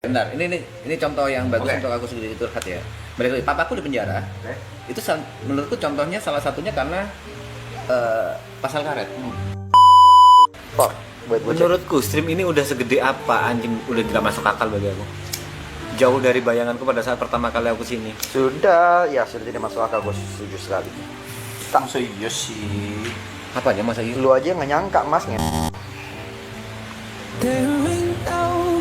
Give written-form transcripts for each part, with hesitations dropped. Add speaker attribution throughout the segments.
Speaker 1: Bentar, ini contoh yang bagus untuk aku sendiri curhat ya. Balik lagi, papaku di penjara. Itu menurutku contohnya salah satunya karena pasal karet. Menurutku stream ini udah segede apa anjing, udah gak masuk akal bagi aku. Jauh dari bayanganku pada saat pertama kali aku sini.
Speaker 2: Sudah tidak masuk akal, gue setuju sekali.
Speaker 3: Masa iya sih?
Speaker 1: Apa aja masa itu?
Speaker 2: Lu aja nggak nyangka masnya.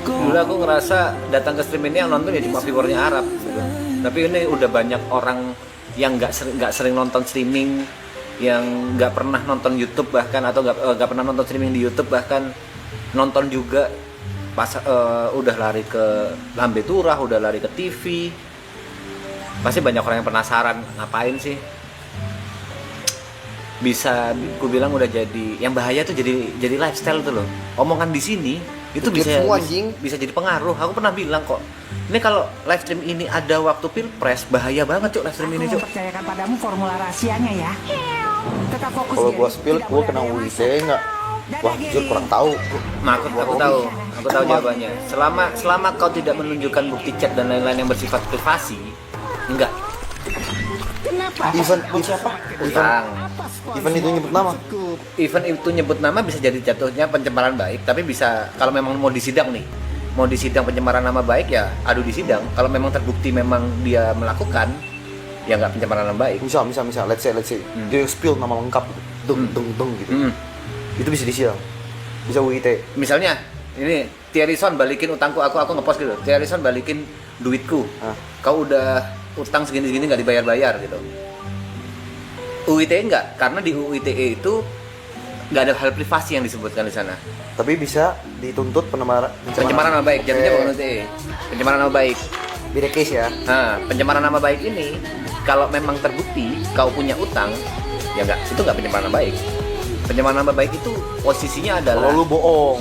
Speaker 1: Dulu aku ngerasa datang ke stream ini yang nonton ya cuma viewernya Arab gitu. Tapi ini udah banyak orang yang nggak sering nonton streaming, yang nggak pernah nonton YouTube bahkan, atau nggak pernah nonton streaming di YouTube bahkan, nonton juga pas udah lari ke Lambe Turah, udah lari ke TV. Pasti banyak orang yang penasaran ngapain sih. Bisa ku bilang udah jadi yang bahaya tuh, jadi lifestyle tuh loh. Omongan di sini itu bisa jadi pengaruh. Aku pernah bilang kok, ini kalau live stream ini ada waktu pilpres, bahaya banget cuk live stream ini cuk.
Speaker 4: Aku mempercayakan padamu formula rahasianya ya. Tetap fokus.
Speaker 2: Kalau gua spill, gua kena UIT nggak? Wah, jujur kurang tahu.
Speaker 1: Nah, aku tahu jawabannya. Selama kau tidak menunjukkan bukti chat dan lain-lain yang bersifat privasi, enggak.
Speaker 4: Kenapa?
Speaker 2: Event itu nyebut nama.
Speaker 1: Event itu nyebut nama bisa jadi jatuhnya pencemaran baik, tapi bisa kalau memang mau disidang nih, mau disidang pencemaran nama baik ya adu di sidang. Kalau memang terbukti memang dia melakukan, ya nggak pencemaran nama baik.
Speaker 2: Misal, let's say, dia spill nama lengkap, deng gitu. Itu bisa disidang, bisa UIT.
Speaker 1: Misalnya, ini Thierryson balikin utangku, aku ngepost gitu. Thierryson balikin duitku. Kau udah utang segini nggak dibayar gitu. UITE enggak, karena di UITE itu nggak ada hal privasi yang disebutkan di sana.
Speaker 2: Tapi bisa dituntut
Speaker 1: Pencemaran nama baik, jadinya bukan UITE. Pencemaran nama baik.
Speaker 2: Beda case ya.
Speaker 1: Nah, pencemaran nama baik ini kalau memang terbukti kau punya utang, ya enggak, itu nggak pencemaran nama baik. Pencemaran nama baik itu posisinya adalah
Speaker 2: kalau lu bohong.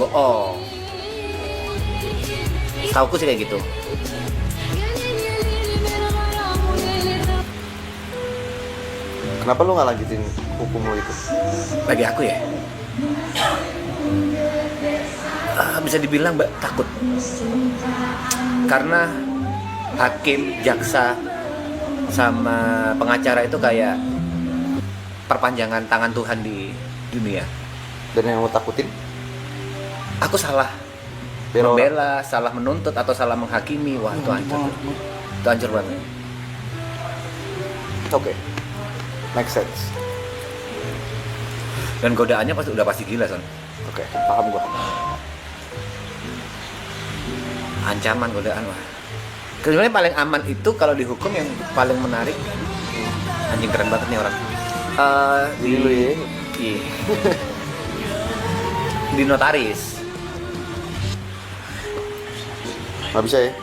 Speaker 1: Tauku sih kayak gitu.
Speaker 2: Kenapa lu nggak lanjutin hukum lu itu?
Speaker 1: Bagi aku ya, bisa dibilang takut. Karena hakim, jaksa, sama pengacara itu kayak perpanjangan tangan Tuhan di dunia.
Speaker 2: Dan yang lu takutin?
Speaker 1: Aku salah membela, salah menuntut, atau salah menghakimi. Wah, itu hancur. Itu hancur banget.
Speaker 2: Oke. Make sense.
Speaker 1: Dan godaannya udah pasti gila, Son.
Speaker 2: Oke, paham gua.
Speaker 1: Ancaman, godaan, wah. Sebenarnya paling aman itu kalau dihukum, yang paling menarik. Anjing, keren banget nih orang. Di notaris.
Speaker 2: Nggak bisa ya?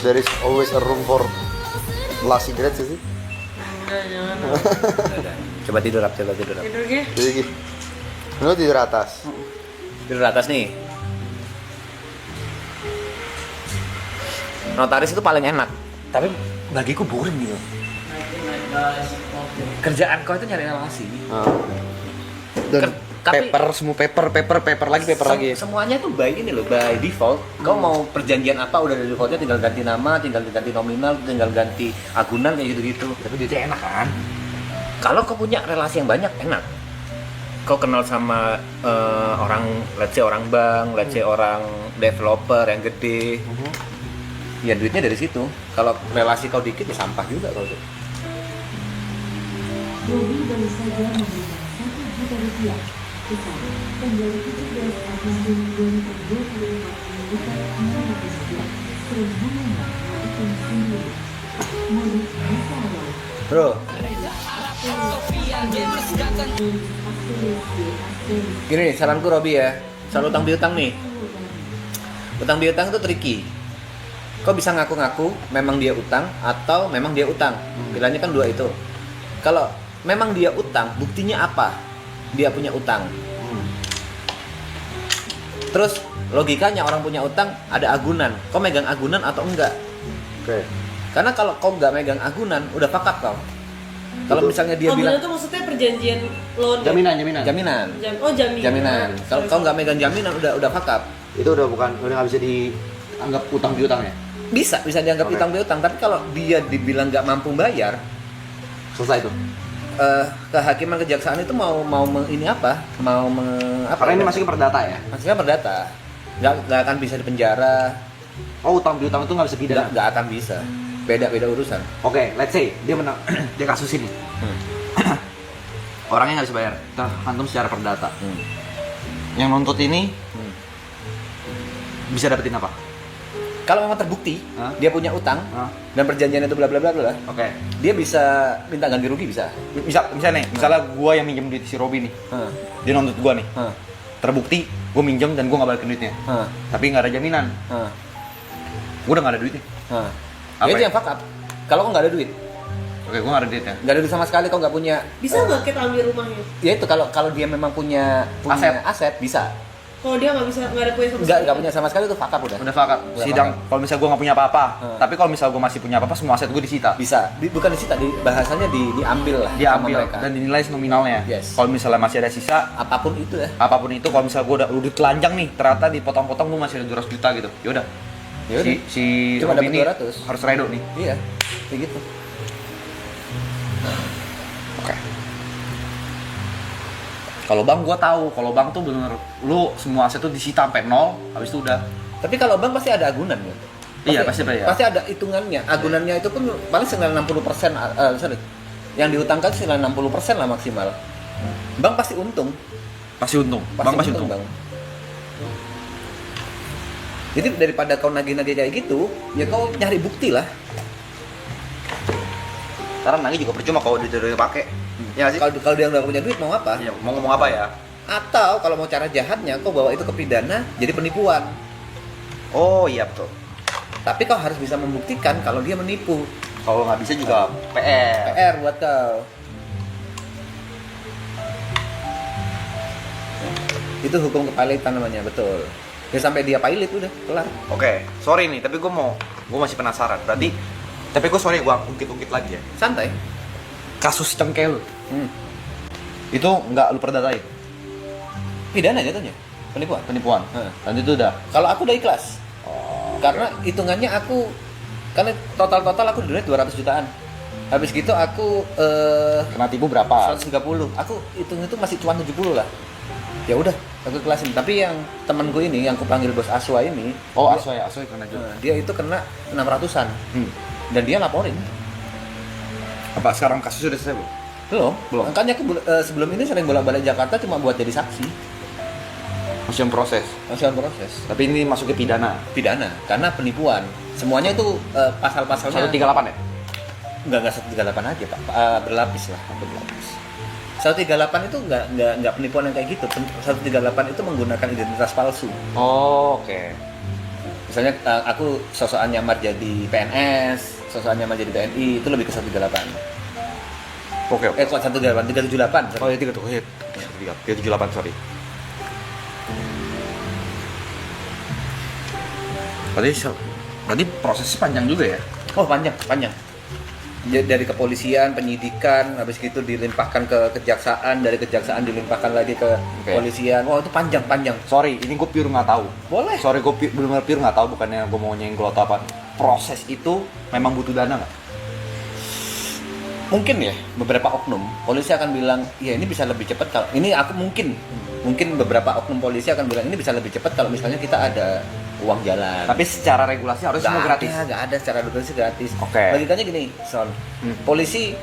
Speaker 2: There is always a room for last cigarette sih.
Speaker 1: Coba tidur up.
Speaker 5: Tidur ge.
Speaker 2: Jadi gitu. Lu tidur atas.
Speaker 1: Tidur atas nih. Notaris itu paling enak, tapi bagiku boring gitu. Kerjaan kau itu nyari relasi.
Speaker 2: Dan semua paper lagi.
Speaker 1: Semuanya tuh by default. Kau mau perjanjian apa udah dari defaultnya, tinggal ganti nama, tinggal ganti nominal, tinggal ganti agunan kayak gitu-gitu.
Speaker 3: Tapi duitnya enak kan?
Speaker 1: Kalau kau punya relasi yang banyak, enak. Kau kenal sama orang, let's say orang bank, let's say orang developer yang gede. Ya duitnya dari situ. Kalau relasi kau dikit ya sampah juga kau tuh.
Speaker 6: Bobi baru saja memberikan 1 juta rupiah besar tanggal 17 Agustus 2025 membuka 611 serbulannya melakukan sendiri. Mudik bisa awal.
Speaker 1: Bro, gini nih, saranku Robi ya, soal utang piutang nih. Utang piutang itu tricky. Kau bisa ngaku-ngaku memang dia utang atau memang dia utang. Pilihannya kan dua itu. Kalau memang dia utang, buktinya apa? Dia punya utang. Terus logikanya orang punya utang ada agunan. Kau megang agunan atau enggak?
Speaker 2: Oke.
Speaker 1: Karena kalau kau nggak megang agunan, udah fakap kau. Kalau misalnya dia bilang
Speaker 5: itu maksudnya perjanjian loan.
Speaker 3: Jaminan.
Speaker 5: Jaminan.
Speaker 1: Kalau kau nggak megang jaminan, udah fakap.
Speaker 2: Itu udah nggak bisa anggap utang piutang ya?
Speaker 1: Bisa dianggap
Speaker 2: Oke.
Speaker 1: utang piutang, tapi kalau dia dibilang nggak mampu bayar,
Speaker 2: Selesai tuh.
Speaker 1: kehakiman kejaksaan itu mau ini apa?
Speaker 2: Karena ini masih ke perdata ya.
Speaker 1: maksudnya perdata. Nggak akan bisa dipenjara,
Speaker 2: Oh, utang piutang itu nggak bisa pidana.
Speaker 1: nggak akan bisa. Beda urusan.
Speaker 2: Oke, let's say dia menang dia kasus ini. Orangnya nggak bisa bayar. Kita hantum secara perdata. Yang nuntut ini bisa dapetin apa?
Speaker 1: Kalau memang terbukti
Speaker 2: Hah?
Speaker 1: dia punya utang
Speaker 2: Hah?
Speaker 1: dan perjanjian itu bla bla bla bla,
Speaker 2: Oke.
Speaker 1: dia bisa minta ganti rugi bisa.
Speaker 2: Misalnya gua yang minjem duit si Robi nih.
Speaker 1: Hah.
Speaker 2: Dia nuntut gua nih.
Speaker 1: Hah.
Speaker 2: Terbukti gua minjem dan gua nggak balikin duitnya.
Speaker 1: Hah.
Speaker 2: Tapi nggak ada jaminan.
Speaker 1: Hah.
Speaker 2: Gua udah nggak ada duitnya.
Speaker 1: Hah.
Speaker 2: Apa
Speaker 1: Itu
Speaker 2: ya?
Speaker 1: yang fuck up. Kalau kau nggak ada duit,
Speaker 2: Oke, gua nggak ada duitnya.
Speaker 1: nggak ada duit sama sekali, kau nggak punya.
Speaker 5: Bisa nggak kita ambil rumahnya?
Speaker 1: Ya itu kalau dia memang punya aset bisa.
Speaker 5: Kalau dia nggak bisa, nggak ada punya sama
Speaker 1: Nggak punya sama sekali itu fuck up udah.
Speaker 2: Udah fakat.
Speaker 1: Udah
Speaker 2: Sidang
Speaker 1: fakat.
Speaker 2: kalau misalnya gua nggak punya apa-apa.
Speaker 1: Hmm.
Speaker 2: Tapi kalau misalnya gua masih punya apa-apa, semua aset gua disita.
Speaker 1: Bisa. Bukan disita, bahasanya diambil lah.
Speaker 2: Dia
Speaker 1: sama
Speaker 2: ambil
Speaker 1: mereka.
Speaker 2: dan dinilai nominalnya.
Speaker 1: Yes.
Speaker 2: Kalau misalnya masih ada sisa,
Speaker 1: Apapun itu ya.
Speaker 2: apapun itu, kalau misalnya gua udah telanjang nih, ternyata dipotong-potong lu masih ada 200 juta gitu. Ya udah.
Speaker 1: Ya udah.
Speaker 2: Si
Speaker 1: Cuma
Speaker 2: Robi
Speaker 1: dapat
Speaker 2: ini
Speaker 1: 200.
Speaker 2: harus redo nih.
Speaker 1: Iya. Kayak gitu.
Speaker 2: Oke. Kalau bank gua tahu, kalau bank tuh bener lu semua aset tuh disita sampai nol, habis itu udah.
Speaker 1: Tapi kalau bank pasti ada agunan ya.
Speaker 2: Iya, pasti ada ya.
Speaker 1: Pasti ada hitungannya. Agunannya itu pun paling 60%, sorry. Yang diutangkan 60% lah maksimal. Bank pasti untung.
Speaker 2: Pasti untung. Bank pasti untung.
Speaker 1: Bang. Jadi daripada kau nagih-nagih kayak gitu, ya kau nyari bukti lah.
Speaker 2: Karena nagih juga percuma kalau duit udah pakai. Ya sih.
Speaker 1: Kalau dia nggak punya duit mau apa?
Speaker 2: Iya, mau ngomong apa ya?
Speaker 1: Atau kalau mau cara jahatnya, kau bawa itu ke pidana jadi penipuan.
Speaker 2: Oh iya betul.
Speaker 1: Tapi kau harus bisa membuktikan kalau dia menipu.
Speaker 2: Kalau nggak bisa juga PR.
Speaker 1: PR buat kau. Itu hukum kepilitan namanya, betul. Ya sampai dia pilot udah kelar.
Speaker 2: Oke, sorry nih, tapi gue masih penasaran. Berarti, tapi gue sorry, gue ungkit-ungkit lagi ya.
Speaker 1: Santai.
Speaker 2: Kasus cengkel itu nggak lu perdatain?
Speaker 1: Pidana jatuhnya. Penipuan.
Speaker 2: Penipuan. Dan itu udah.
Speaker 1: Kalau aku udah ikhlas. Karena hitungannya karena total aku duit 200 jutaan. Habis gitu aku
Speaker 2: Kena tipu berapa?
Speaker 1: 130. Aku hitung itu masih cuma 70 lah. Ya udah, aku ikhlasin. Tapi yang temanku ini yang aku panggil bos Aswa ini,
Speaker 2: Oh,
Speaker 1: dia,
Speaker 2: Aswa kena juga.
Speaker 1: dia itu kena 600-an. Dan dia laporin.
Speaker 2: Apa sekarang kasus sudah selesai, Bu?
Speaker 1: Belum. Makanya aku sebelum ini sering bolak-balik Jakarta cuma buat jadi saksi.
Speaker 2: Masih proses.
Speaker 1: Masih on proses.
Speaker 2: Tapi ini masuk ke pidana.
Speaker 1: Pidana karena penipuan. Semuanya itu pasal-pasalnya
Speaker 2: 138 ya?
Speaker 1: Enggak 138 aja, Pak. Berlapis lah, berlapis. 138 itu enggak penipuan yang kayak gitu. 138 itu menggunakan identitas palsu.
Speaker 2: Oh, oke.
Speaker 1: Misalnya aku sosokan nyamar jadi PNS, sosokan nyamar jadi TNI, itu lebih ke 138.
Speaker 2: Oke.
Speaker 1: Kok 138, 378.
Speaker 2: Oh, ya 378, sorry. Berarti prosesnya panjang juga ya?
Speaker 1: Oh, panjang. Dari kepolisian, penyidikan, habis itu dilimpahkan ke kejaksaan, dari kejaksaan dilimpahkan lagi ke kepolisian. Wah, itu panjang.
Speaker 2: Sorry, ini gue pure nggak tahu.
Speaker 1: Boleh.
Speaker 2: Sorry, gue benar-benar pure nggak tahu, bukannya gue mau nyenggol atau apa. Proses itu memang butuh dana nggak?
Speaker 1: Mungkin ya, beberapa oknum polisi akan bilang, ya ini bisa lebih cepat kalau ini aku mungkin beberapa oknum polisi akan bilang ini bisa lebih cepat kalau misalnya kita ada uang jalan.
Speaker 2: Tapi secara regulasi harus semua gratis.
Speaker 1: Nggak ada secara regulasi gratis.
Speaker 2: Oke.
Speaker 1: Logikanya gini, Son. Polisi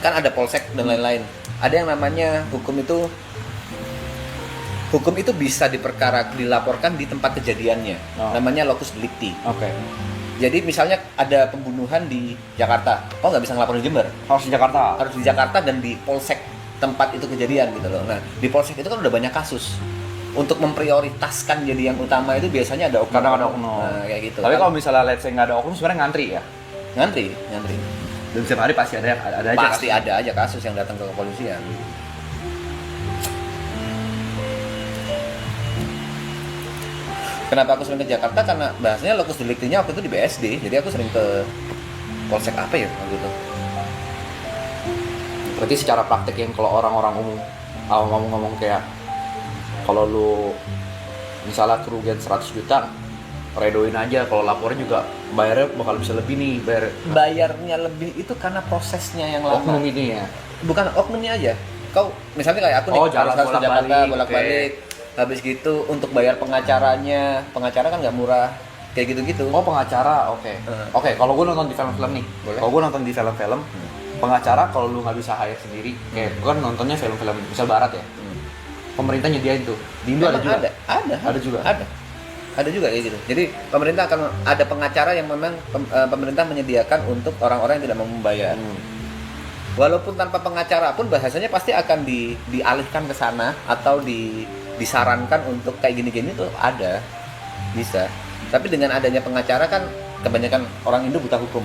Speaker 1: kan ada polsek dan lain-lain. Ada yang namanya hukum itu bisa dilaporkan di tempat kejadiannya.
Speaker 2: Oh.
Speaker 1: Namanya locus delicti.
Speaker 2: Oke.
Speaker 1: Jadi misalnya ada pembunuhan di Jakarta, nggak bisa ngelaporin di Jember.
Speaker 2: Harus di Jakarta.
Speaker 1: Harus di Jakarta dan di polsek tempat itu kejadian gitu loh. Nah, di polsek itu kan udah banyak kasus. Untuk memprioritaskan jadi yang utama itu biasanya ada oknum.
Speaker 2: Kadang ada oknum.
Speaker 1: Nah, kayak gitu.
Speaker 2: Tapi kalau misalnya let's say nggak ada oknum, sebenarnya ngantri ya.
Speaker 1: ngantri.
Speaker 2: Dan setiap hari pasti ada aja.
Speaker 1: Pasti
Speaker 2: kasus.
Speaker 1: ada aja kasus yang datang ke kepolisian. Kenapa aku sering ke Jakarta? Karena bahasanya locus delictinya waktu itu di BSD. Jadi aku sering ke polsek apa ya waktu itu.
Speaker 2: Berarti secara praktek yang kalau orang-orang umum ngomong kayak kalau lu misalnya kerugian 100 juta, redoin aja, kalau laporin juga bayarnya bakal bisa lebih nih,
Speaker 1: Bayarnya lebih itu karena prosesnya yang lama.
Speaker 2: oknum ini ya.
Speaker 1: Bukan oknumnya aja. Kau misalnya kayak aku nih,
Speaker 2: Oh, jalan
Speaker 1: harus ke Jakarta
Speaker 2: bolak-balik,
Speaker 1: bolak-balik. Habis gitu untuk bayar pengacaranya, pengacara kan nggak murah. Kayak gitu-gitu.
Speaker 2: Oh, pengacara, oke. Oke, kalau gue nonton di film-film nih,
Speaker 1: Boleh.
Speaker 2: kalau gue nonton di film-film, pengacara kalau lu nggak bisa hire sendiri, kayak gue kan nontonnya film-film misal barat ya, pemerintah nyediain tuh. Di Indo ada
Speaker 1: Memang
Speaker 2: juga.
Speaker 1: Ada
Speaker 2: juga.
Speaker 1: Ada juga kayak gitu. Jadi pemerintah akan ada pengacara yang memang pemerintah menyediakan untuk orang-orang yang tidak mau membayar. Walaupun tanpa pengacara pun bahasanya pasti akan dialihkan ke sana atau disarankan untuk kayak gini-gini tuh ada, bisa. Tapi dengan adanya pengacara kan kebanyakan orang Indo buta hukum.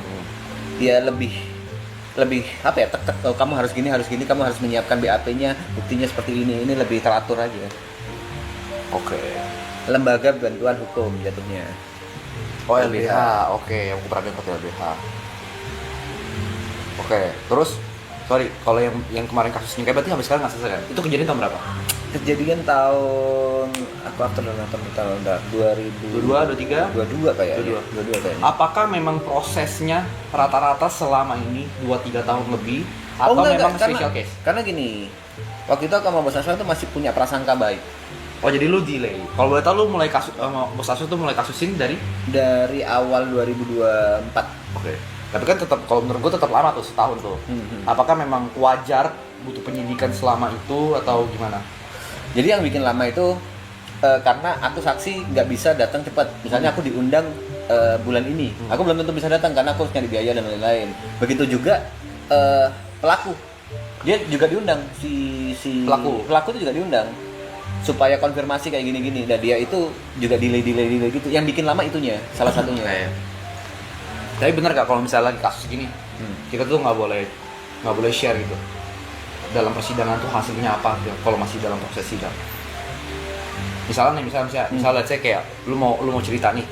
Speaker 1: Dia lebih apa ya, tek oh, kamu harus gini, kamu harus menyiapkan BAP-nya, buktinya seperti ini lebih teratur aja.
Speaker 2: Oke.
Speaker 1: Lembaga bantuan hukum jatuhnya.
Speaker 2: Oh, LBH, oke, yang gue pernah dengar LBH. Oke, terus sorry, kalau yang kemarin kasusnya kayak berarti sampai sekarang nggak selesai kan? Itu kejadian tahun berapa?
Speaker 1: Kejadian tahun aku after tahun 2022
Speaker 2: 22, 23?
Speaker 1: kayaknya. 22 kayaknya.
Speaker 2: Apakah memang prosesnya rata-rata selama ini 2-3 tahun lebih
Speaker 1: Oh,
Speaker 2: atau
Speaker 1: enggak,
Speaker 2: memang
Speaker 1: karena,
Speaker 2: special case?
Speaker 1: Karena gini, waktu itu aku sama Bos Aswan tuh masih punya prasangka baik.
Speaker 2: Oh, jadi lu delay. Kalau boleh tahu lu mulai kasus Bos Asus tuh mulai kasusin dari
Speaker 1: Dari awal 2024.
Speaker 2: Oke. Tapi kan tetap kalau menurut gue tetap lama tuh, setahun tuh. Apakah memang wajar butuh penyidikan selama itu atau gimana?
Speaker 1: Jadi yang bikin lama itu karena aku saksi nggak bisa datang cepat. Misalnya aku diundang bulan ini, aku belum tentu bisa datang karena aku harus nyari biaya dan lain-lain. Begitu juga pelaku, dia juga diundang si pelaku itu juga diundang supaya konfirmasi kayak gini-gini. Dan dia itu juga delay gitu. Yang bikin lama itunya salah satunya.
Speaker 2: Tapi bener gak kalau misalnya lagi kasus gini, kita tuh nggak boleh share gitu dalam persidangan tuh hasilnya apa gitu, kalau masih dalam proses sidang. Misalnya let's say kayak lu mau cerita nih,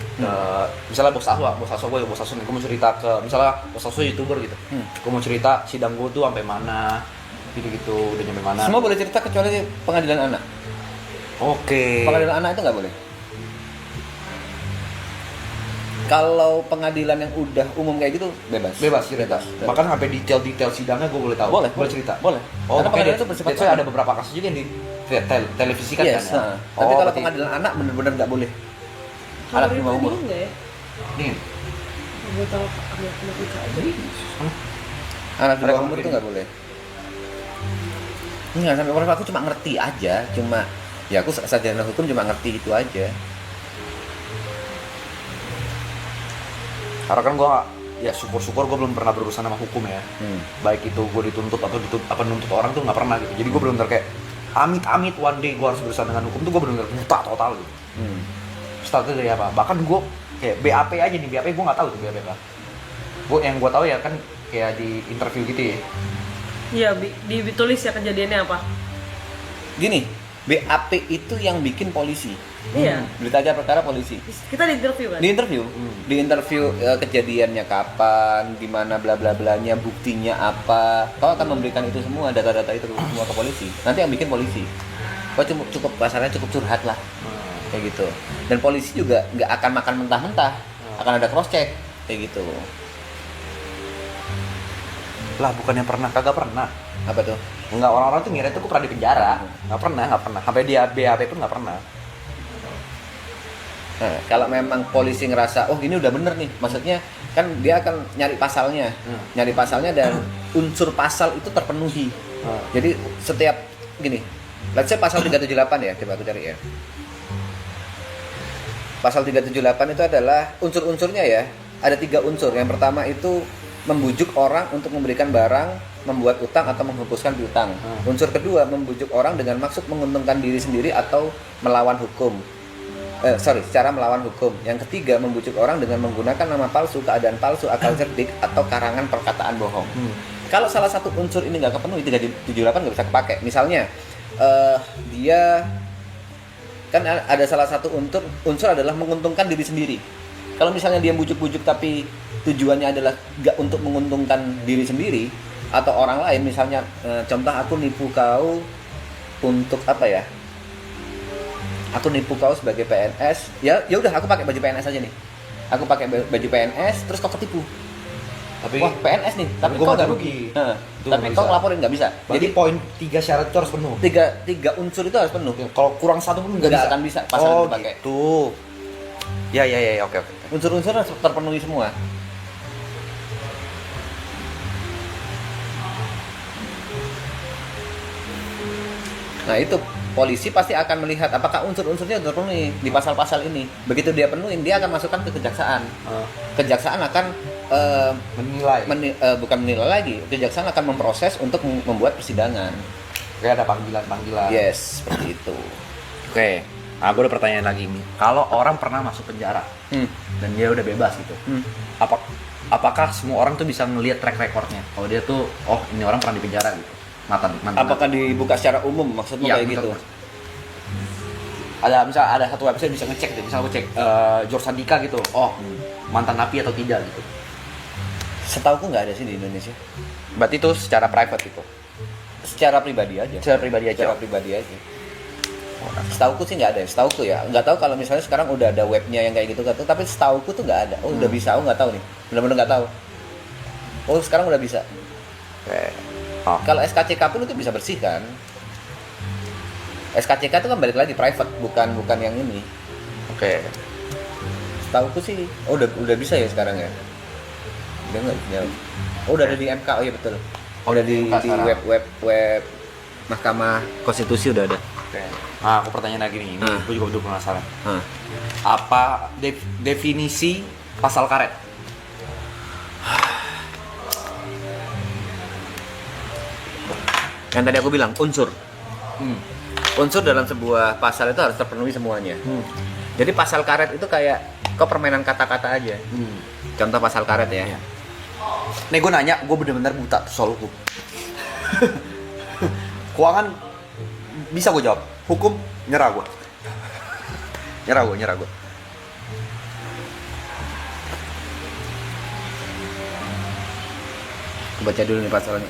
Speaker 2: misalnya bos Asu nih, gue mau cerita ke misalnya bos Asu YouTuber gitu, gue mau cerita sidang gue tuh sampai mana, gitu udah nyampe mana.
Speaker 1: Semua boleh cerita kecuali pengadilan anak.
Speaker 2: Oke.
Speaker 1: Pengadilan anak itu nggak boleh. Kalau pengadilan yang udah umum kayak gitu bebas
Speaker 2: cerita. Bahkan sampai detail sidangnya gue boleh tahu.
Speaker 1: Boleh
Speaker 2: cerita.
Speaker 1: Boleh.
Speaker 2: Oh,
Speaker 1: Karena pengadilan itu bersifat
Speaker 2: saya ada beberapa kasus juga yang di televisikan
Speaker 1: yes,
Speaker 2: kan.
Speaker 1: Tapi kalau
Speaker 2: berarti-
Speaker 1: pengadilan anak benar-benar nggak boleh.
Speaker 5: Kalau
Speaker 1: Anak di bawah umur.
Speaker 5: ini enggak ya?
Speaker 2: Nih,
Speaker 5: Gue tahu anak Ika aja.
Speaker 1: Anak di bawah
Speaker 2: Mereka
Speaker 1: umur itu
Speaker 2: mungkin.
Speaker 1: nggak boleh. Enggak, sampai umur aku cuma ngerti aja, ya aku sarjana hukum cuma ngerti itu aja.
Speaker 2: karena kan gue ya syukur gue belum pernah berurusan sama hukum ya. Baik itu gue dituntut atau nuntut orang tuh nggak pernah gitu. Jadi gue benar-benar kayak amit-amit one day gue harus berurusan dengan hukum tuh gue benar-benar buta total gitu. Startnya dari apa? Bahkan gue kayak BAP aja nih, BAP gue nggak tahu tuh BAP apa. Gue yang gue tahu ya kan kayak di interview gitu ya.
Speaker 5: Iya, ditulis ya kejadiannya apa?
Speaker 1: Gini, BAP itu yang bikin polisi.
Speaker 5: Iya.
Speaker 1: Berita acara perkara polisi.
Speaker 5: Kita di interview kan?
Speaker 1: Di interview kejadiannya kapan, gimana bla bla blanya, buktinya apa. Kau akan memberikan itu semua, data-data itu semua ke polisi. Nanti yang bikin polisi. Kau cukup pasarnya cukup curhat lah, kayak gitu. Dan polisi juga nggak akan makan mentah-mentah, akan ada cross check, kayak gitu.
Speaker 2: Lah bukannya pernah, kagak pernah.
Speaker 1: Apa tuh?
Speaker 2: Enggak, orang-orang tuh ngira itu gue pernah di penjara. Nggak pernah. Sampai dia BAP pun nggak pernah.
Speaker 1: Nah, kalau memang polisi ngerasa, oh gini udah bener nih, maksudnya kan dia akan nyari pasalnya dan unsur pasal itu terpenuhi. Jadi setiap gini, let's say pasal 378 ya, coba aku cari ya. Pasal 378 itu adalah unsur-unsurnya ya, ada 3 unsur. Yang pertama itu membujuk orang untuk memberikan barang, membuat utang atau menghapuskan piutang. Unsur kedua, membujuk orang dengan maksud menguntungkan diri sendiri atau melawan hukum. Secara melawan hukum. Yang ketiga, membujuk orang dengan menggunakan nama palsu, keadaan palsu, akal cerdik, atau karangan perkataan bohong. Kalau salah satu unsur ini nggak kepenuhi, 378 nggak bisa kepake. Misalnya, dia kan ada salah satu unsur adalah menguntungkan diri sendiri. Kalau misalnya dia bujuk-bujuk tapi tujuannya adalah nggak untuk menguntungkan diri sendiri atau orang lain, misalnya contoh aku nipu kau untuk apa ya? aku nipu kau sebagai PNS, ya udah aku pakai baju PNS aja nih. Aku pakai baju PNS, terus kau ketipu.
Speaker 2: Tapi
Speaker 1: Wah PNS nih, tapi
Speaker 2: gua
Speaker 1: kau
Speaker 2: mati
Speaker 1: nggak
Speaker 2: rugi.
Speaker 1: rugi. Heeh.
Speaker 2: Itu
Speaker 1: Tapi
Speaker 2: nggak
Speaker 1: kau
Speaker 2: bisa.
Speaker 1: ngelaporin nggak bisa.
Speaker 2: jadi
Speaker 1: Jadi
Speaker 2: poin 3 syarat itu harus penuh.
Speaker 1: tiga unsur itu harus penuh.
Speaker 2: Kalau kurang satu pun nggak
Speaker 1: Nggak
Speaker 2: bisa.
Speaker 1: akan bisa pasal
Speaker 2: Oh
Speaker 1: itu pakai.
Speaker 2: gitu. Ya, oke.
Speaker 1: Unsur-unsur harus terpenuhi semua. Nah itu polisi pasti akan melihat apakah unsur-unsurnya terpenuhi di pasal-pasal ini. Begitu dia penuhin, dia akan masukkan ke kejaksaan. Kejaksaan akan
Speaker 2: Menilai.
Speaker 1: bukan menilai lagi. Kejaksaan akan memproses untuk membuat persidangan.
Speaker 2: Kayak ada panggilan-panggilan.
Speaker 1: Yes, seperti itu.
Speaker 2: Oke. Nah, gue ada pertanyaan lagi nih. Kalau orang pernah masuk penjara dan dia udah bebas gitu, apakah semua orang tuh bisa ngelihat track recordnya? Kalau dia tuh, oh ini orang pernah di penjara gitu, mantan.
Speaker 1: Apakah dibuka secara umum maksudmu
Speaker 2: Iya,
Speaker 1: kayak gitu?
Speaker 2: Ada ada satu website bisa ngecek deh, misal gue cek George Sandika gitu, oh mantan napi atau tidak gitu.
Speaker 1: Setauku nggak ada sih di Indonesia.
Speaker 2: Berarti itu secara private gitu.
Speaker 1: Secara pribadi aja.
Speaker 2: Secara pribadi aja.
Speaker 1: Secara pribadi aja. Setauku sih nggak ada. Setauku ya. Nggak tahu kalau misalnya sekarang udah ada webnya yang kayak gitu kan. Tapi setauku tuh nggak ada. Oh udah bisa. Oh nggak tahu nih. Benar-benar nggak tahu. Oh sekarang udah bisa.
Speaker 2: Oke. Oh.
Speaker 1: Kalau SKCK pun itu bisa bersih kan. SKCK itu kan balik lagi private, bukan yang ini.
Speaker 2: Oke.
Speaker 1: Setauku sih. Oh udah bisa ya sekarang ya. Udah nggak jauh. Oh udah ada di MK. Oh iya betul.
Speaker 2: Oh,
Speaker 1: udah di
Speaker 2: sekarang.
Speaker 1: web Mahkamah Konstitusi udah ada.
Speaker 2: Oke. Nah, aku pertanyaan lagi nih. Ini gue juga udah penasaran. Apa definisi pasal karet?
Speaker 1: Yang tadi aku bilang unsur. Unsur dalam sebuah pasal itu harus terpenuhi semuanya. Jadi pasal karet itu kayak kok permainan kata-kata aja. Contoh pasal karet ya.
Speaker 2: Iya. Nih gue nanya, gue bener-bener buta tuh soal hukum. Keuangan bisa gue jawab, hukum nyerah gue. nyerah gue.
Speaker 1: Aku baca dulu nih pasalnya.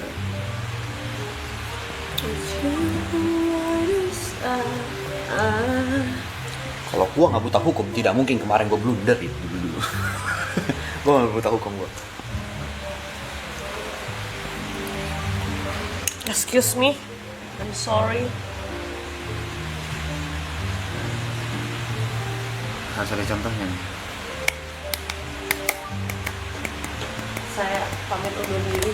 Speaker 2: Kalau gue nggak buta hukum, tidak mungkin kemarin gue blunder itu dulu. Gue nggak buta hukum gue.
Speaker 5: Excuse me, I'm sorry.
Speaker 1: Harus ada contohnya nih.
Speaker 5: Saya pamit undur diri.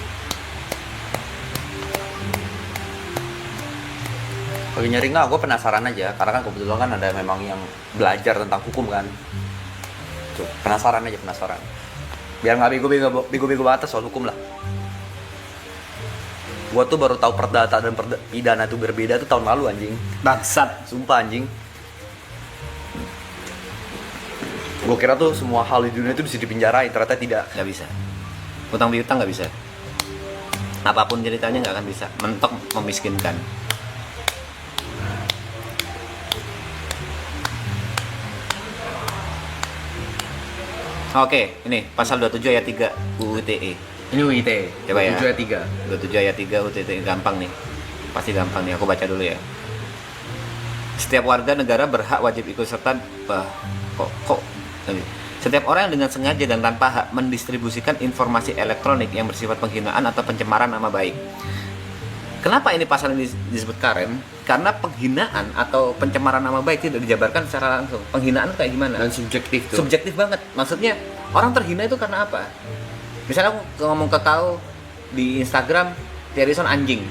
Speaker 2: Lagi nyari nggak? Gue penasaran aja, karena kan kebetulan kan ada memang yang belajar tentang hukum kan. Tuh, penasaran. Biar nggak bego-bego banget soal hukum lah. Gue tuh baru tahu perdata dan pidana tuh berbeda tuh tahun lalu anjing.
Speaker 1: Bangsat.
Speaker 2: Sumpah anjing. Gue kira tuh semua hal di dunia itu bisa dipenjarain, ternyata tidak.
Speaker 1: Nggak bisa. Utang piutang nggak bisa. Apapun ceritanya nggak akan bisa. Mentok memiskinkan. Oke, ini pasal 27 ayat 3 UU ITE.
Speaker 2: Ini UIT.
Speaker 1: Coba ya.
Speaker 2: 7 ayat 3.
Speaker 1: 27 ayat 3 UU ITE gampang nih. Pasti gampang nih, aku baca dulu ya. Setiap warga negara berhak wajib ikut serta setiap orang yang dengan sengaja dan tanpa hak mendistribusikan informasi elektronik yang bersifat penghinaan atau pencemaran nama baik. Kenapa ini pasal ini disebut karet? Karena penghinaan atau pencemaran nama baik tidak dijabarkan secara langsung. Penghinaan itu kayak gimana?
Speaker 2: Dan subjektif tuh.
Speaker 1: Subjektif banget. Maksudnya orang terhina itu karena apa? Misalnya aku ngomong ke kau di Instagram, Thierryson anjing.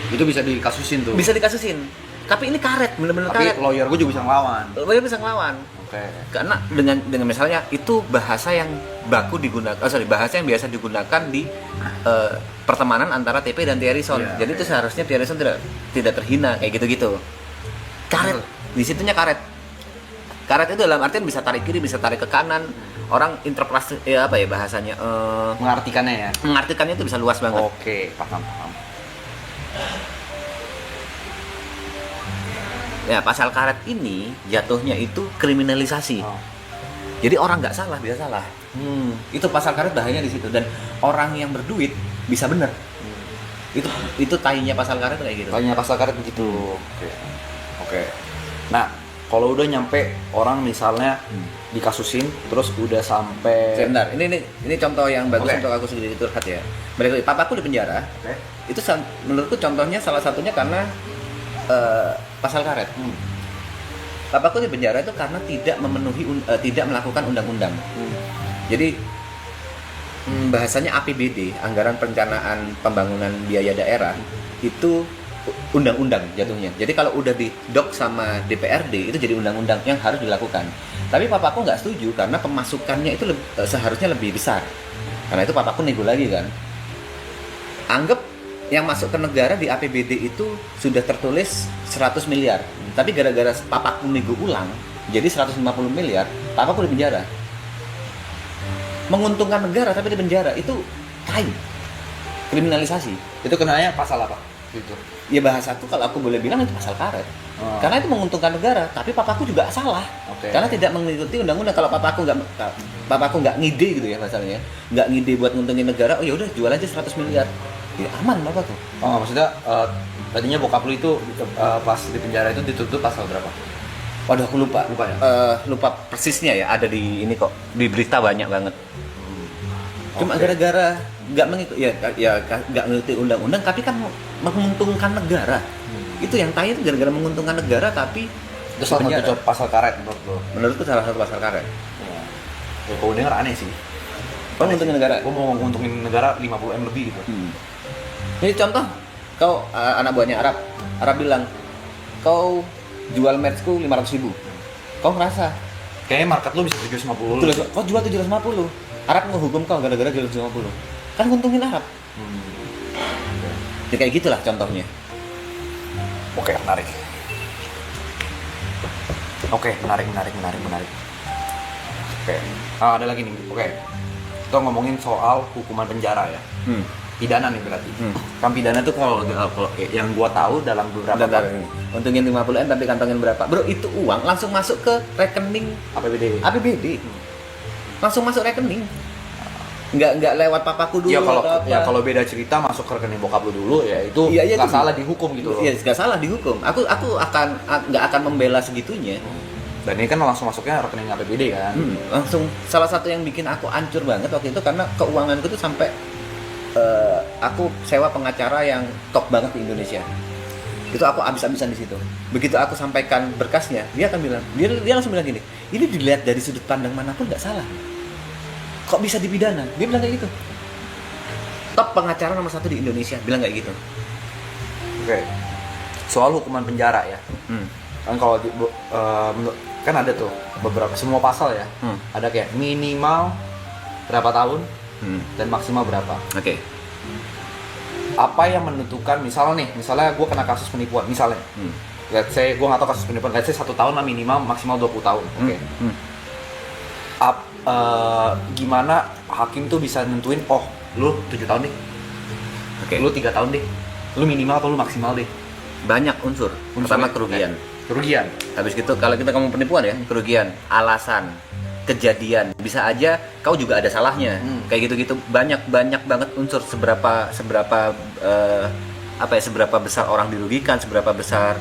Speaker 2: Itu bisa dikasusin tuh.
Speaker 1: Bisa dikasusin. Tapi ini karet, bener-bener
Speaker 2: Tapi
Speaker 1: karet.
Speaker 2: lawyer gue juga bisa ngelawan.
Speaker 1: Lawyer bisa ngelawan.
Speaker 2: Oke.
Speaker 1: Karena dengan misalnya itu bahasa yang baku digunakan, bahasa yang biasa digunakan di pertemanan antara TP dan Thierryson.
Speaker 2: Iya,
Speaker 1: Jadi itu seharusnya Thierryson tidak terhina kayak gitu-gitu. Karet, di situnya karet. Karet itu dalam artian bisa tarik kiri, bisa tarik ke kanan. Orang interpretasi apa ya bahasanya?
Speaker 2: Mengartikannya ya.
Speaker 1: Mengartikannya itu bisa luas banget.
Speaker 2: Oke, paham.
Speaker 1: Ya, pasal karet ini jatuhnya itu kriminalisasi.
Speaker 2: Oh.
Speaker 1: Jadi orang nggak salah, dia salah. Itu pasal karet bahayanya di situ, dan orang yang berduit bisa bener. Itu tainya pasal karet kayak gitu.
Speaker 2: Banyak pasal karet begitu. Oke. Nah, Kalau udah nyampe orang misalnya dikasusin, terus udah sampai.
Speaker 1: Sebentar, ini contoh yang bagus
Speaker 2: Oke.
Speaker 1: untuk aku sendiri curhat ya. Balik lagi, papaku di penjara.
Speaker 2: Oke.
Speaker 1: Itu menurutku contohnya salah satunya karena pasal karet. Papaku di penjara itu karena tidak memenuhi tidak melakukan undang-undang. Jadi bahasanya APBD, anggaran perencanaan pembangunan biaya daerah, itu undang-undang jatuhnya. Jadi kalau udah didok sama DPRD itu jadi undang-undang yang harus dilakukan. Tapi papaku nggak setuju karena pemasukannya itu seharusnya lebih besar. Karena itu papaku nego lagi kan. Anggap yang masuk ke negara di APBD itu sudah tertulis 100 miliar. Tapi gara-gara papaku nego ulang jadi 150 miliar, papaku di penjara. Menguntungkan negara tapi di penjara itu crime. Kriminalisasi.
Speaker 2: Itu kenanya pasal apa? Gitu.
Speaker 1: Ya bahasa tuh kalau aku boleh bilang itu pasal karet.
Speaker 2: Oh.
Speaker 1: Karena itu menguntungkan negara, tapi papaku juga salah.
Speaker 2: Oke.
Speaker 1: Karena tidak mengikuti undang-undang. Kalau papaku nggak ngide gitu ya bahasanya, nggak ngide buat nguntungin negara, oh ya udah jual aja 100 miliar. Ya aman papaku.
Speaker 2: Oh, maksudnya tadinya bokap lu itu pas di penjara itu dituntut pasal berapa?
Speaker 1: Waduh aku lupa.
Speaker 2: Lupa ya?
Speaker 1: Lupa persisnya ya, ada di ini kok, di berita banyak banget. Cuma
Speaker 2: Oke.
Speaker 1: gara-gara nggak mengikuti nggak mengikuti undang-undang, tapi kan menguntungkan negara. Itu yang tai itu gara-gara menguntungkan negara tapi
Speaker 2: Itu salah
Speaker 1: penjara.
Speaker 2: satu pasal karet menurut lo.
Speaker 1: Menurutku salah satu pasal karet.
Speaker 2: Ya, kalau denger aneh sih.
Speaker 1: Kau nguntungin negara.
Speaker 2: Gue mau nguntungin negara 50M lebih gitu.
Speaker 1: Jadi contoh, kau anak buahnya Arab bilang, kau jual merchku 500.000. Kau ngerasa,
Speaker 2: Kayaknya market lu bisa 750.
Speaker 1: kau jual 750. Arab ngehukum kau gara-gara jual 750. Kan nguntungin Arab. Ya kayak gitulah contohnya.
Speaker 2: Oke, menarik. Oke, menarik. Oke. Ada lagi nih. Oke. Kita ngomongin soal hukuman penjara ya. Pidana nih berarti. Kan pidana tuh kalau yang gua tahu dalam beberapa
Speaker 1: Bentar, untungin 50M tapi kantongin berapa? Bro, itu uang langsung masuk ke rekening APBD. Langsung masuk rekening. Nggak lewat papaku dulu.
Speaker 2: Iya kalau
Speaker 1: atau apa.
Speaker 2: ya kalau beda cerita masuk ke rekening bokap lu dulu ya itu
Speaker 1: Iya,
Speaker 2: nggak
Speaker 1: itu
Speaker 2: salah dihukum gitu loh.
Speaker 1: Iya, nggak salah dihukum. Aku nggak akan membela segitunya.
Speaker 2: Dan ini kan langsung masuknya rekening APBD kan.
Speaker 1: Langsung salah satu yang bikin aku hancur banget waktu itu karena keuanganku tuh sampai aku sewa pengacara yang top banget di Indonesia. Itu aku habis-habisan di situ. Begitu aku sampaikan berkasnya, dia akan bilang, dia langsung bilang gini, ini dilihat dari sudut pandang manapun nggak salah. Kok bisa dipidana? Dia bilang kayak gitu. Top pengacara nomor 1 di Indonesia bilang kayak gitu.
Speaker 2: Oke. Soal hukuman penjara ya. Kan kalau kan ada tuh beberapa semua pasal ya. Ada kayak minimal berapa tahun dan maksimal berapa.
Speaker 1: Oke.
Speaker 2: Apa yang menentukan misalnya gue kena kasus penipuan misalnya. Let's say gue nggak tahu kasus penipuan, let's say 1 tahun lah minimal, maksimal 20 tahun. Oke. Gimana hakim tuh bisa nentuin, oh lu 7 tahun deh,
Speaker 1: Oke.
Speaker 2: lu 3 tahun deh, lu minimal atau lu maksimal deh.
Speaker 1: Banyak unsur. Pertama kerugian.
Speaker 2: Kerugian.
Speaker 1: Habis gitu kalau kita ngomong penipuan ya, kerugian, alasan, kejadian, bisa aja kau juga ada salahnya. Kayak gitu-gitu banyak banget unsur seberapa seberapa besar orang dirugikan, seberapa besar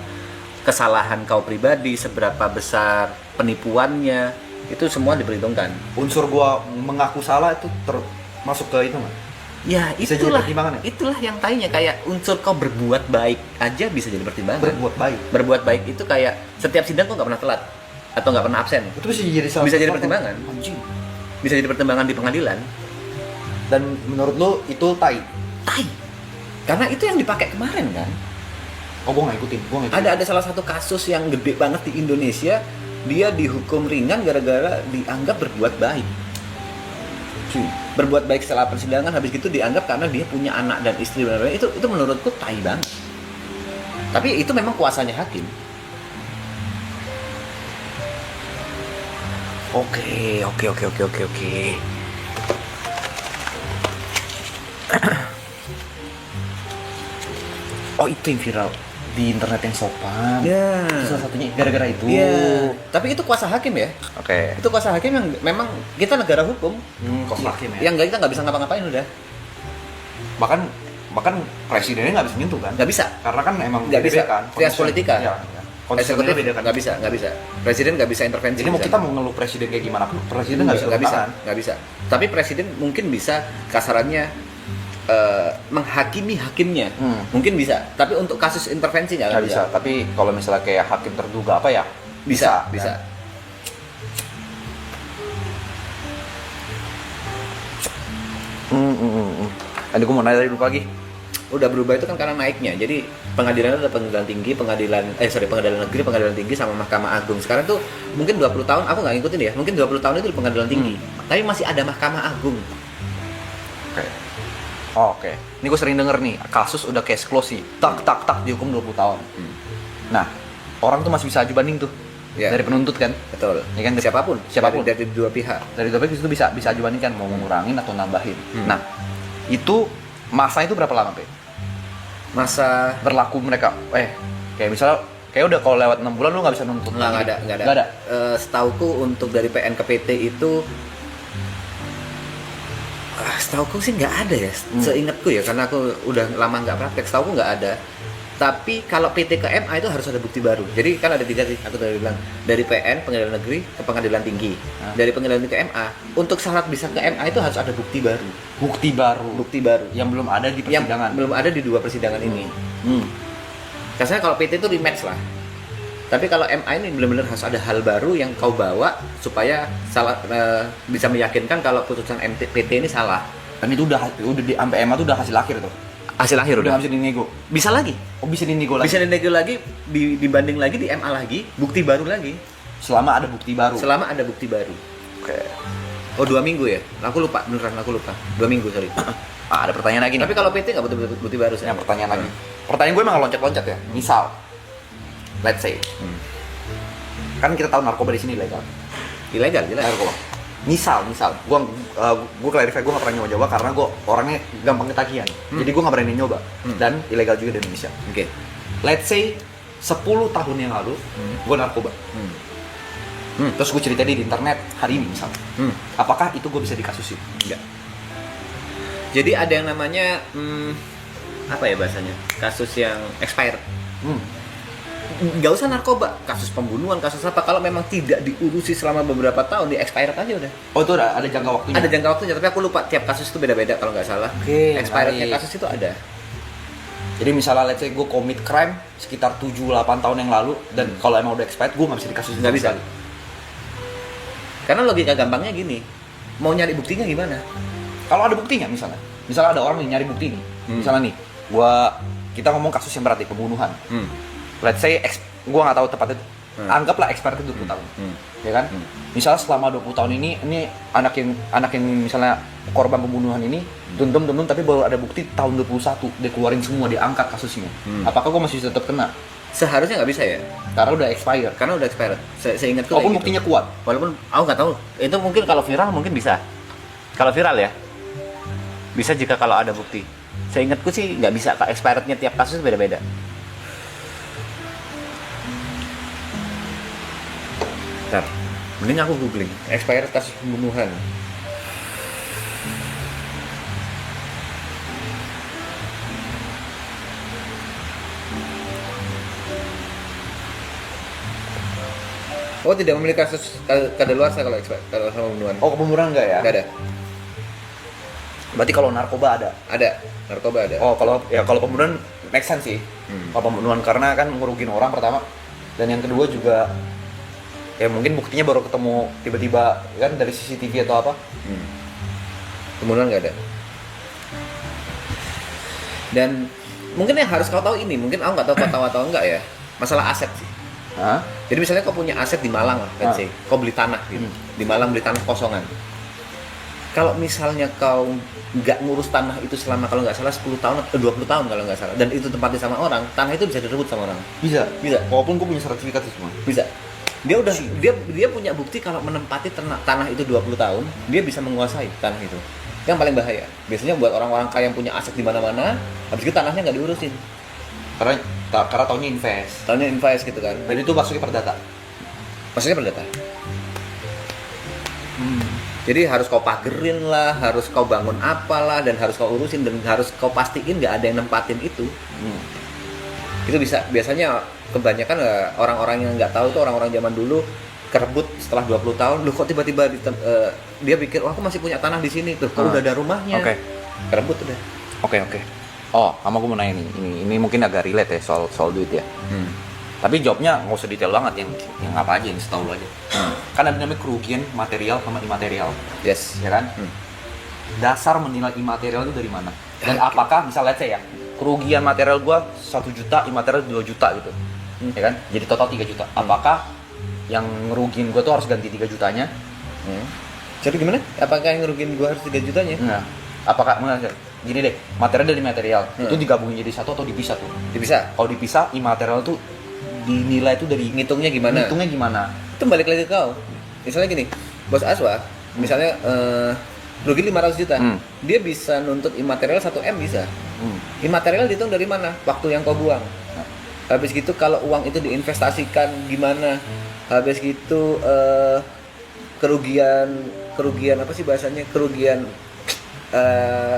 Speaker 1: kesalahan kau pribadi, seberapa besar penipuannya. Itu semua diperhitungkan.
Speaker 2: Unsur gua mengaku salah itu termasuk ke itu nggak?
Speaker 1: Ya,
Speaker 2: Bisa jadi
Speaker 1: itulah
Speaker 2: pertimbangan ya?
Speaker 1: Itulah yang tanya, kayak unsur kau berbuat baik aja bisa jadi pertimbangan.
Speaker 2: Berbuat baik.
Speaker 1: Berbuat baik itu kayak setiap sidang kau nggak pernah telat atau nggak pernah absen.
Speaker 2: Itu bisa jadi salah
Speaker 1: Bisa
Speaker 2: satu
Speaker 1: jadi
Speaker 2: apa?
Speaker 1: pertimbangan.
Speaker 2: Anjing.
Speaker 1: Bisa jadi pertimbangan di pengadilan.
Speaker 2: Dan menurut lu itu tai?
Speaker 1: Tai. Karena itu yang dipakai kemarin kan.
Speaker 2: Oh, gua nggak ikutin.
Speaker 1: Ada salah satu kasus yang gede banget di Indonesia, dia dihukum ringan gara-gara dianggap berbuat baik. Berbuat baik setelah persidangan, habis itu dianggap karena dia punya anak dan istri, itu menurutku tai banget. Tapi itu memang kuasanya hakim.
Speaker 2: Oke. Oh, itu yang viral di internet yang sopan.
Speaker 1: Ya.
Speaker 2: Itu salah satunya gara-gara itu.
Speaker 1: Iya. Tapi itu kuasa hakim ya.
Speaker 2: Oke.
Speaker 1: Itu kuasa hakim yang memang kita negara hukum.
Speaker 2: Kuasa hakim ya.
Speaker 1: Yang kita nggak bisa ngapa-ngapain udah.
Speaker 2: Bahkan presidennya nggak bisa nyentuh kan?
Speaker 1: Nggak bisa.
Speaker 2: Karena kan emang
Speaker 1: Nggak bisa.
Speaker 2: kan.
Speaker 1: Trias politika.
Speaker 2: Iya. konstitusinya beda kan.
Speaker 1: nggak bisa. Presiden nggak bisa intervensi.
Speaker 2: Jadi mau
Speaker 1: di
Speaker 2: kita
Speaker 1: sana.
Speaker 2: mau ngeluh presiden kayak gimana pun, presiden nggak bisa
Speaker 1: nggak bisa,
Speaker 2: bertahan.
Speaker 1: nggak bisa. Tapi presiden mungkin bisa kasarannya menghakimi hakimnya, mungkin bisa. Tapi untuk kasus intervensi
Speaker 2: Nggak bisa. Tapi kalau misalnya kayak hakim terduga apa ya?
Speaker 1: Bisa.
Speaker 2: Tadi gue mau nanya dulu lagi.
Speaker 1: Udah berubah itu kan karena naiknya. Jadi pengadilan ada pengadilan tinggi, pengadilan negeri, pengadilan tinggi sama Mahkamah Agung. Sekarang tuh mungkin 20 tahun aku nggak ngikutin ya. Mungkin 20 tahun itu di pengadilan tinggi. Tapi masih ada Mahkamah Agung.
Speaker 2: Oke. Ini gue sering denger nih, kasus udah case close nih. Tak dihukum 20 tahun. Nah, orang tuh masih bisa aju banding tuh.
Speaker 1: Ya.
Speaker 2: Dari penuntut kan.
Speaker 1: Betul.
Speaker 2: Ya kan,
Speaker 1: Siapapun. Dari dua pihak.
Speaker 2: Dari dua pihak itu bisa aju banding kan, mau ngurangin atau nambahin. Nah, itu masa itu berapa lama, Pe?
Speaker 1: Masa
Speaker 2: Berlaku mereka kayak misalnya kayak udah kalau lewat 6 bulan lu nggak bisa nuntut
Speaker 1: nggak
Speaker 2: lagi.
Speaker 1: ada.
Speaker 2: Nggak ada.
Speaker 1: Setauku untuk dari PN ke PT itu setauku sih nggak ada ya. Seingatku ya, karena aku udah lama nggak praktek. Setauku nggak ada. Tapi kalau PT ke MA itu harus ada bukti baru. Jadi kan ada 3 sih, aku tadi bilang. Dari PN, pengadilan negeri, ke pengadilan tinggi. Dari pengadilan tinggi ke MA, untuk syarat bisa ke MA itu harus ada bukti baru.
Speaker 2: Bukti baru
Speaker 1: Yang
Speaker 2: yang belum ada di persidangan.
Speaker 1: belum ada di 2 persidangan ini. Kasarnya kalau PT itu rematch lah. Tapi kalau MA ini benar-benar harus ada hal baru yang kau bawa supaya bisa meyakinkan kalau putusan PT ini salah.
Speaker 2: Dan itu udah di sampai MA tuh udah hasil akhir tuh.
Speaker 1: Hasil akhir
Speaker 2: Udah nggak bisa dinego.
Speaker 1: Bisa lagi.
Speaker 2: Oh, bisa dinego lagi.
Speaker 1: Bisa dinego lagi, dibanding lagi di MA lagi, bukti baru lagi.
Speaker 2: Selama ada bukti baru.
Speaker 1: Selama ada bukti baru.
Speaker 2: Oke.
Speaker 1: Oh 2 minggu ya? Aku lupa, beneran aku lupa. 2 minggu sorry.
Speaker 2: Ada pertanyaan lagi nih.
Speaker 1: Tapi kalau PT nggak butuh bukti baru sih.
Speaker 2: Yang pertanyaan lagi. Pertanyaan gue emang loncat-loncat ya. Misal, let's say, kan kita tahu narkoba di sini ilegal.
Speaker 1: Ilegal, jelas.
Speaker 2: Narkoba. Misal, gue clarify, gue nggak pernah nyoba karena gue orangnya gampang ketagihan. Jadi gue nggak berani nyoba. Dan ilegal juga di Indonesia.
Speaker 1: Oke.
Speaker 2: Let's say 10 tahun yang lalu, gue narkoba. Terus gue cerita di internet hari ini misal. Apakah itu gue bisa dikasusin?
Speaker 1: Enggak. Jadi ada yang namanya apa ya bahasanya? Kasus yang expired. Nggak usah narkoba, kasus pembunuhan, kasus apa, kalau memang tidak diurusi selama beberapa tahun, di expired aja udah.
Speaker 2: Oh itu ada jangka waktunya?
Speaker 1: Ada jangka waktunya, tapi aku lupa tiap kasus itu beda-beda kalau nggak salah.
Speaker 2: Oke,
Speaker 1: Expirednya
Speaker 2: menarik.
Speaker 1: kasus itu ada.
Speaker 2: Jadi misalnya let's say gue commit crime sekitar 7-8 tahun yang lalu, dan kalau emang udah expired gue nggak bisa dikasusin.
Speaker 1: Nggak bisa.
Speaker 2: sekali.
Speaker 1: Karena logika gampangnya gini, mau nyari buktinya gimana?
Speaker 2: Kalau ada buktinya misalnya ada orang yang nyari bukti nih, misalnya nih, kita ngomong kasus yang berat nih, pembunuhan. Let's say gue nggak tahu tepatnya, anggaplah expired itu 20 tahun, ya kan? Misalnya selama 20 tahun ini anak yang misalnya korban pembunuhan ini tuntum tapi baru ada bukti tahun 21 dia keluarin semua, diangkat kasusnya. Apakah gue masih tetap kena?
Speaker 1: Seharusnya nggak bisa ya,
Speaker 2: Karena udah expired.
Speaker 1: karena udah expired. Seingatku
Speaker 2: Walaupun
Speaker 1: kayak gitu.
Speaker 2: buktinya kuat.
Speaker 1: Walaupun aku nggak tahu, itu mungkin kalau viral mungkin bisa. Kalau viral ya, bisa jika kalau ada bukti. Seingatku sih nggak bisa, Kak. Expirednya tiap kasus beda-beda. Bentar, mending aku googling expired kasus pembunuhan. Oh, tidak memiliki kasus kadaluarsa kalau expired, kalau sama pembunuhan.
Speaker 2: Oh, pembunuhan enggak ya?
Speaker 1: Nggak ada.
Speaker 2: Berarti kalau narkoba ada.
Speaker 1: Ada, narkoba ada.
Speaker 2: Oh, kalau pembunuhan make sense sih. Kalau pembunuhan karena kan ngerugin orang pertama, dan yang kedua juga ya mungkin buktinya baru ketemu tiba-tiba kan dari CCTV atau apa.
Speaker 1: Pembunuhan nggak ada. Dan mungkin yang harus kau tahu ini, mungkin aku nggak tahu kau tahu atau enggak ya, masalah aset sih.
Speaker 2: Hah?
Speaker 1: Jadi misalnya kau punya aset di Malang lah, let's say, kau beli tanah gitu, di Malang beli tanah kosongan. Kalau misalnya kau nggak ngurus tanah itu selama kalau nggak salah 10 tahun atau 20 tahun kalau nggak salah, dan itu tempatnya sama orang, tanah itu bisa direbut sama orang.
Speaker 2: Bisa.
Speaker 1: Bisa.
Speaker 2: Walaupun gue punya sertifikat itu semua.
Speaker 1: Bisa. Dia punya bukti kalau menempati tanah itu 20 tahun, dia bisa menguasai tanah itu. Yang paling bahaya. Biasanya buat orang-orang kaya yang punya aset di mana-mana, habis itu tanahnya nggak diurusin.
Speaker 2: Karena taunya invest.
Speaker 1: Tanahnya invest gitu kan.
Speaker 2: Dan itu masuknya perdata.
Speaker 1: Maksudnya perdata. Jadi harus kau pagerin lah, harus kau bangun apalah, dan harus kau urusin, dan harus kau pastiin nggak ada yang nempatin itu. Itu biasanya kebanyakan orang-orang yang nggak tahu tuh orang-orang zaman dulu kerebut setelah 20 tahun, lu kok tiba-tiba dia pikir, aku masih punya tanah di sini tuh, kalau udah ada rumahnya.
Speaker 2: Oke.
Speaker 1: Kerebut udah.
Speaker 2: Oke. Oh, sama gue mau nanya nih. Ini mungkin agak relate ya soal duit ya. Tapi jawabnya nggak usah detail banget, yang apa aja, yang setahu lu aja. Kan ada namanya kerugian material sama imaterial,
Speaker 1: Yes.
Speaker 2: ya kan? Dasar menilai imaterial itu dari mana? Dan apakah misalnya let's say ya, kerugian material gua 1 juta, imaterial 2 juta gitu, ya kan? Jadi total 3 juta. Apakah yang ngerugiin gua tuh harus ganti 3 jutanya?
Speaker 1: Jadi gimana? Apakah yang ngerugiin gua harus 3 jutanya?
Speaker 2: Enggak. Apakah gini deh, material dari material itu digabungin jadi satu atau dipisah tuh?
Speaker 1: Bisa.
Speaker 2: Kalau dipisah, imaterial tuh dinilai tuh dari
Speaker 1: Ngitungnya gimana?
Speaker 2: Ngitungnya gimana?
Speaker 1: Itu balik lagi ke kau. Misalnya gini, Bos Aswa, misalnya rugi 500 juta, dia bisa nuntut imaterial 1 M bisa. Imaterial dihitung dari mana? Waktu yang kau buang. Habis gitu kalau uang itu diinvestasikan gimana? Habis gitu kerugian apa sih bahasanya? Kerugian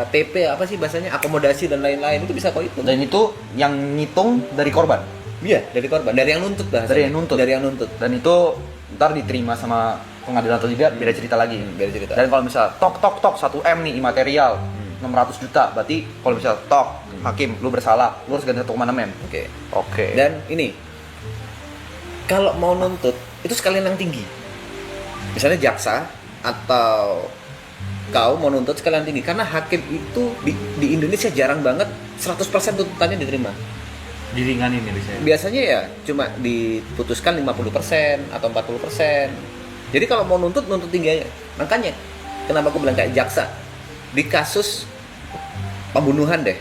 Speaker 1: PP apa sih bahasanya? Akomodasi dan lain-lain itu bisa kau hitung.
Speaker 2: Dan itu yang ngitung dari korban.
Speaker 1: Iya, dari korban, dari yang nuntut bahasanya. Dari yang nuntut.
Speaker 2: Dan itu ntar diterima sama pengadilan atau tidak, beda cerita lagi.
Speaker 1: Beda cerita.
Speaker 2: Dan kalau misal tok 1 M nih imaterial 600 juta, berarti kalau misal hakim lu bersalah, lu harus ganti 1,6 M. Oke.
Speaker 1: Dan ini kalau mau nuntut itu sekalian yang tinggi. Misalnya jaksa atau kau mau nuntut sekalian tinggi, karena hakim itu di Indonesia jarang banget 100% tuntutannya diterima.
Speaker 2: Diringanin ya biasanya.
Speaker 1: Biasanya ya cuma diputuskan 50% atau 40%. Jadi kalau mau nuntut tinggi aja. Makanya kenapa aku bilang kayak jaksa di kasus pembunuhan deh,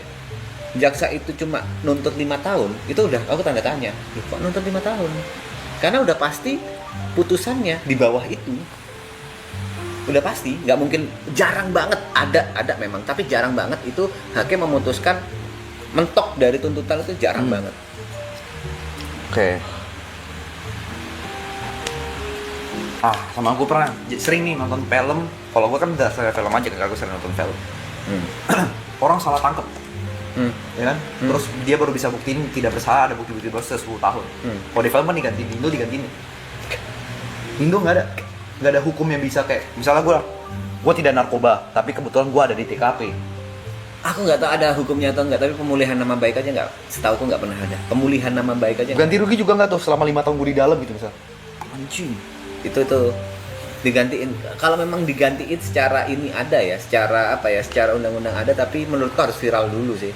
Speaker 1: jaksa itu cuma nuntut 5 tahun, itu udah aku tanda tanya. Loh, kok nuntut 5 tahun? Karena udah pasti putusannya di bawah itu. Udah pasti, nggak mungkin, jarang banget ada memang, tapi jarang banget itu hakim memutuskan mentok dari tuntutan, itu jarang banget.
Speaker 2: Oke. Sama aku pernah sering nih nonton film. Kalau gue kan dasar film aja, aku sering nonton film. Orang salah tangkep, ya kan? Terus dia baru bisa buktiin tidak bersalah, ada bukti-bukti bersalah 10 tahun. Kalau di film kan diganti, Indo diganti nih. Indo nggak ada hukum yang bisa kayak, misalnya gue tidak narkoba, tapi kebetulan gue ada di TKP.
Speaker 1: Aku nggak tahu ada hukumnya atau nggak, tapi pemulihan nama baik aja nggak, setahu aku nggak pernah ada. Pemulihan nama baik aja.
Speaker 2: Ganti rugi juga nggak tuh selama 5 tahun gue di dalam gitu misal. Anjing.
Speaker 1: Itu digantiin. Kalau memang digantiin secara ini ada ya, secara apa ya, secara undang-undang ada, tapi menurutku harus viral dulu sih.